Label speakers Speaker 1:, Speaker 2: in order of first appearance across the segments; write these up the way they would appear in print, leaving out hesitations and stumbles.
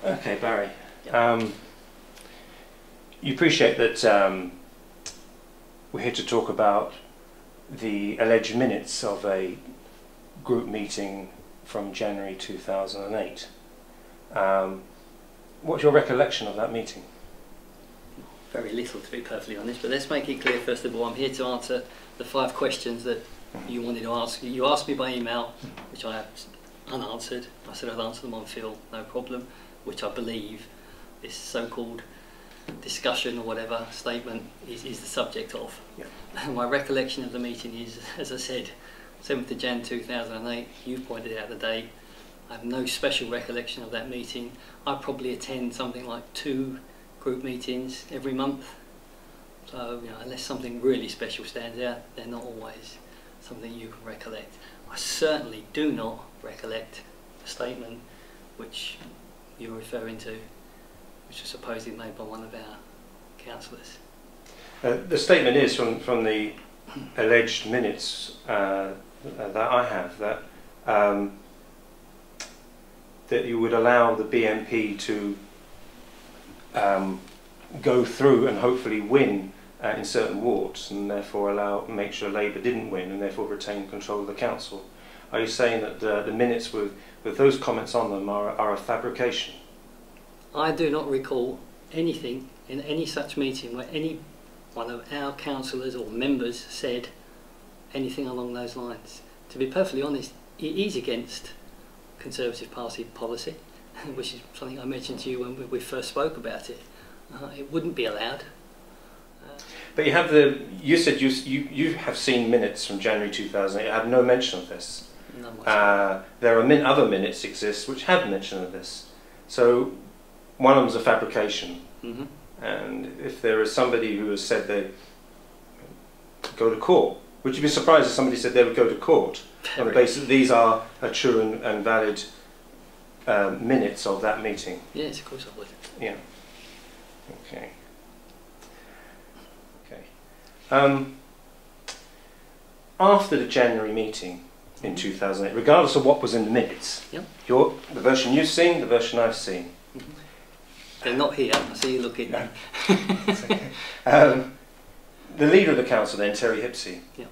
Speaker 1: Okay, Barry.
Speaker 2: Yep.
Speaker 1: You appreciate that we're here to talk about the alleged minutes of a group meeting from January 2008. What's your recollection of that meeting?
Speaker 2: Very little, to be perfectly honest, but let's make it clear first of all, I'm here to answer the 5 questions that you wanted to ask. You asked me by email, which I have unanswered. I said I'd answer them on field, no problem, which I believe this so-called discussion or whatever statement is the subject of. Yeah. My recollection of the meeting is, as I said, 7th of Jan 2008, you've pointed out the date. I have no special recollection of that meeting. I probably attend something like 2 group meetings every month. So, unless something really special stands out, they're not always something you can recollect. I certainly do not recollect a statement which you're referring to, which was supposedly made by one of our councillors.
Speaker 1: The statement is from the alleged minutes that I have that that you would allow the BNP to go through and hopefully win in certain wards, and therefore make sure Labour didn't win and therefore retain control of the council. Are you saying that the minutes with those comments on them are a fabrication?
Speaker 2: I do not recall anything in any such meeting where any one of our councillors or members said anything along those lines. To be perfectly honest, it is against Conservative Party policy, which is something I mentioned to you when we first spoke about it. It wouldn't be allowed.
Speaker 1: But you said you have seen minutes from January 2008. I have no mention of this. There are other minutes exist which have mention of this. So one of them is a fabrication.
Speaker 2: Mm-hmm.
Speaker 1: And if there is somebody who has said they go to court, would you be surprised if somebody said they would go to court on the basis that these are true and valid minutes of that meeting?
Speaker 2: Yes, of course I would.
Speaker 1: Yeah. Okay. Okay. After the January meeting in 2008, regardless of what was in the minutes,
Speaker 2: yep.
Speaker 1: The version you've seen, the version I've seen.
Speaker 2: Mm-hmm. They're not here. I see you looking.
Speaker 1: No. Okay. The leader of the council then, Terry Hipsey,
Speaker 2: yeah.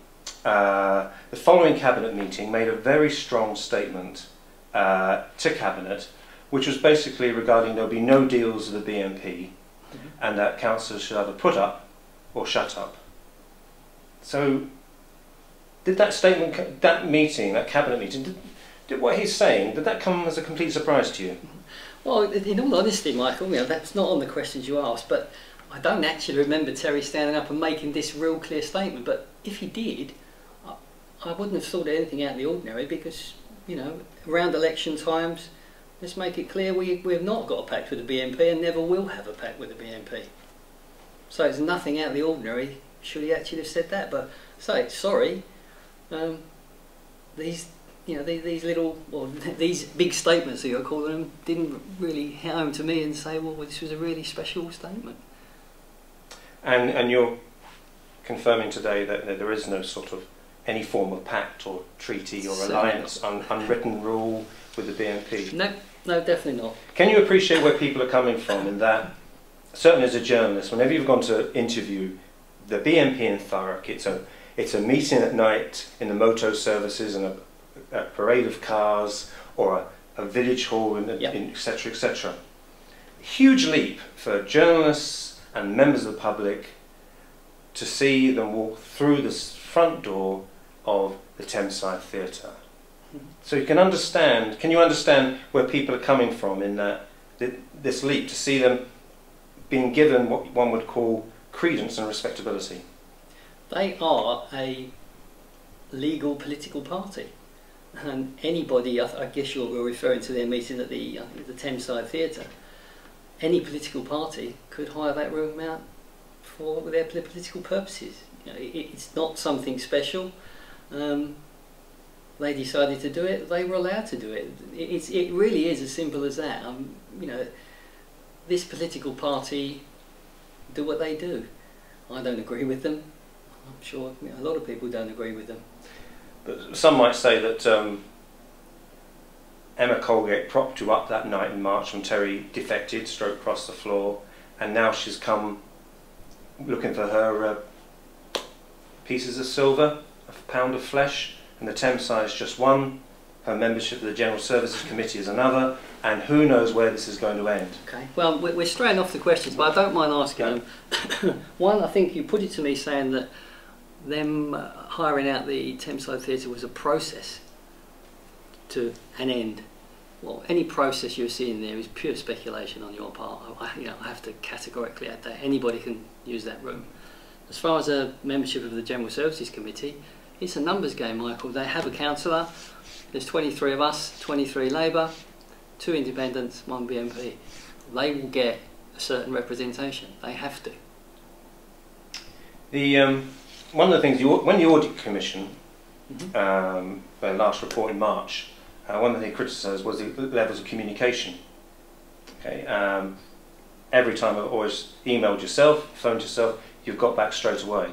Speaker 1: The following cabinet meeting made a very strong statement to cabinet, which was basically regarding there'll be no deals with the BNP, mm-hmm. and that councillors should either put up or shut up. So, did that statement, that meeting, that cabinet meeting, did what he's saying, did that come as a complete surprise to you?
Speaker 2: Well, in all honesty, Michael, that's not on the questions you asked, but I don't actually remember Terry standing up and making this real clear statement. But if he did, I wouldn't have thought anything out of the ordinary, because, around election times, let's make it clear we have not got a pact with the BNP and never will have a pact with the BNP. So it's nothing out of the ordinary should he actually have said that. But sorry, these these big statements that you're calling them didn't really hit home to me and say, well, this was a really special statement.
Speaker 1: And you're confirming today that there is no sort of any form of pact or treaty or alliance, unwritten rule with the BNP?
Speaker 2: No, definitely not.
Speaker 1: Can you appreciate where people are coming from in that, certainly as a journalist, whenever you've gone to interview the BNP in Thurrock, it's a meeting at night in the moto services and a parade of cars, or a village hall,
Speaker 2: yep.
Speaker 1: etc., etc. Huge leap for journalists and members of the public to see them walk through this front door of the Thameside Theatre. Mm-hmm. So you can you understand where people are coming from in this leap, to see them being given what one would call credence and respectability?
Speaker 2: They are a legal political party. And anybody, I guess you're referring to their meeting at the Thameside Theatre, any political party could hire that room out for their political purposes. It's not something special. They decided to do it, they were allowed to do it. It really is as simple as that. This political party do what they do. I don't agree with them. I'm sure a lot of people don't agree with them.
Speaker 1: But some might say that Emma Colgate propped you up that night in March when Terry defected, stroke crossed the floor, and now she's come looking for her pieces of silver, a pound of flesh, and the Thames side is just one, her membership of the General Services Committee is another, and who knows where this is going to end.
Speaker 2: Okay, well, we're straying off the questions, but I don't mind asking them. One, I think you put it to me saying that them hiring out the Thames Side Theatre was a process to an end. Well, any process you're seeing there is pure speculation on your part. I have to categorically add that. Anybody can use that room. As far as a membership of the General Services Committee, it's a numbers game, Michael. They have a councillor, there's 23 of us, 23 Labour, 2 independents, 1 BNP. They will get a certain representation. They have to.
Speaker 1: One of the things, when the Audit Commission, their last report in March, one of the things they criticised was the levels of communication. Okay, every time I've always emailed yourself, phoned yourself, you've got back straight away.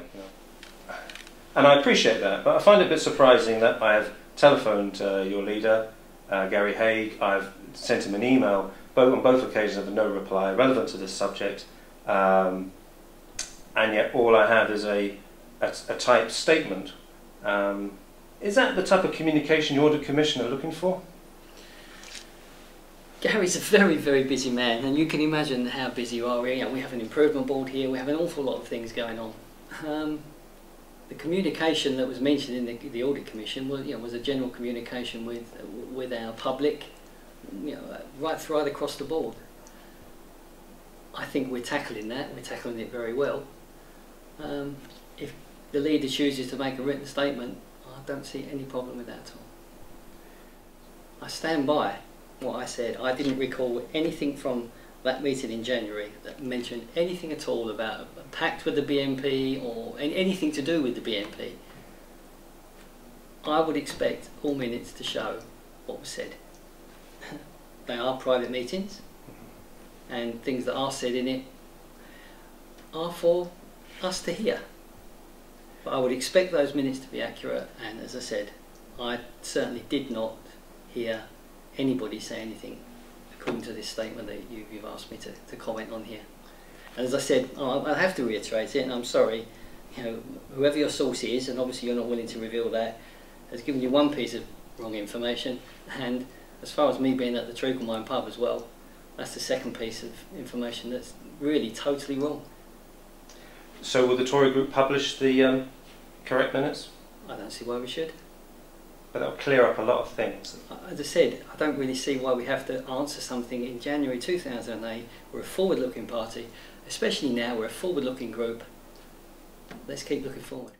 Speaker 1: And I appreciate that, but I find it a bit surprising that I have telephoned your leader, Gary Haig, I've sent him an email, on both occasions with no reply relevant to this subject, and yet all I have is a typed statement. Is that the type of communication the Audit Commission are looking for?
Speaker 2: Gary's a very, very busy man, and you can imagine how busy you are. We have an improvement board here, we have an awful lot of things going on. The communication that was mentioned in the Audit Commission was a general communication with our public, right across the board. I think we're tackling that, we're tackling it very well. If the leader chooses to make a written statement, I don't see any problem with that at all. I stand by what I said. I didn't recall anything from that meeting in January that mentioned anything at all about a pact with the BNP or anything to do with the BNP. I would expect all minutes to show what was said. They are private meetings, and things that are said in it are for us to hear. But I would expect those minutes to be accurate, and as I said, I certainly did not hear anybody say anything according to this statement that you've asked me to comment on here. And as I said, I have to reiterate it, and I'm sorry, whoever your source is, and obviously you're not willing to reveal that, has given you one piece of wrong information, and as far as me being at the Treacle pub as well, that's the second piece of information that's really totally wrong.
Speaker 1: So will the Tory Group publish the correct minutes?
Speaker 2: I don't see why we should.
Speaker 1: But that'll clear up a lot of things.
Speaker 2: As I said, I don't really see why we have to answer something in January 2008. We're a forward-looking party, especially now we're a forward-looking group. Let's keep looking forward.